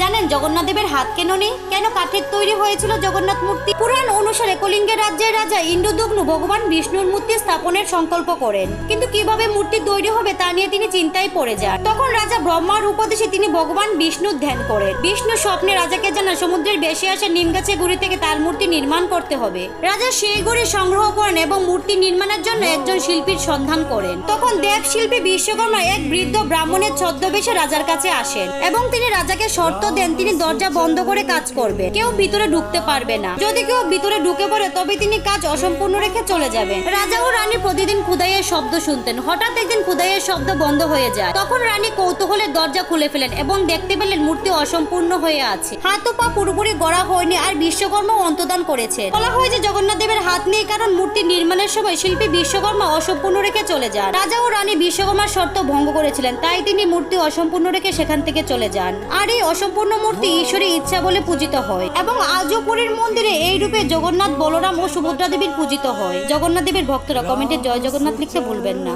জানেন জগন্নাথ দেবের হাত কেন নেই? কেন কাঠের তৈরি হয়েছিল জগন্নাথ মূর্তি? পুরাণ অনুসারে কলিঙ্গের রাজ্যের রাজা ইন্দ্রদগ্নু ভগবান বিষ্ণুর মূর্তি স্থাপনের সংকল্প করেন, কিন্তু কিভাবে মূর্তি তৈরি হবে তা নিয়ে তিনি চিন্তায় পড়ে যান। তখন রাজা ব্রহ্মার উপদেশে তিনি ভগবান বিষ্ণুর ধ্যান করেন। বিষ্ণু স্বপ্নে রাজাকে জানান সমুদ্রের বেশি আসা নিম গাছের গুড়ি থেকে তার মূর্তি নির্মাণ করতে হবে। রাজা সেই গুড়ি সংগ্রহ করেন এবং মূর্তি নির্মাণের জন্য একজন শিল্পীর সন্ধান করেন। তখন দেব শিল্পী বিশ্বকর্মা এক বৃদ্ধ ব্রাহ্মণের ছদ্মবেশে রাজার কাছে আসেন এবং তিনি রাজাকে শর্ত দেন তিনি দরজা বন্ধ করে কাজ করবে, কেউ ভিতরে ঢুকতে পারবে না। যদি কেউ ভিতরে ঢুকে পড়ে তবে তিনি কাজ অসম্পূর্ণ রেখে চলে যাবেন। রাজা ও রানী প্রতিদিন খুদাইয়ের শব্দ শুনতেন। হঠাৎ একদিন খুদাইয়ের শব্দ বন্ধ হয়ে যায়। তখন রানী কৌতূহলে দরজা খুলে ফেলেন এবং দেখতে পেলেন মূর্তি অসম্পূর্ণ হয়ে আছে, হাত ও পা পুরোপুরি গড়া হয়নি আর বিশ্বকর্মা অন্তদান করেছে। বলা হয় যে জগন্নাথ দেবের হাত নেই কারণ মূর্তি নির্মাণের সময় শিল্পী বিশ্বকর্মা অসম্পূর্ণ রেখে চলে যান। রাজা ও রানী বিশ্বকর্মার শর্ত ভঙ্গ করেছিলেন, তাই তিনি মূর্তি অসম্পূর্ণ রেখে সেখান থেকে চলে যান। আর এই অসম্পূর্ণ মূর্তি ঈশ্বরের ইচ্ছা বলে পূজিত হয় এবং আজও পুরীর মন্দিরে এই রূপে জগন্নাথ, বলরাম ও সুভদ্রা দেবীর পূজিত হয়। জগন্নাথ দেবের ভক্তরা কমেন্টে জয় জগন্নাথ লিখতে ভুলবেন না।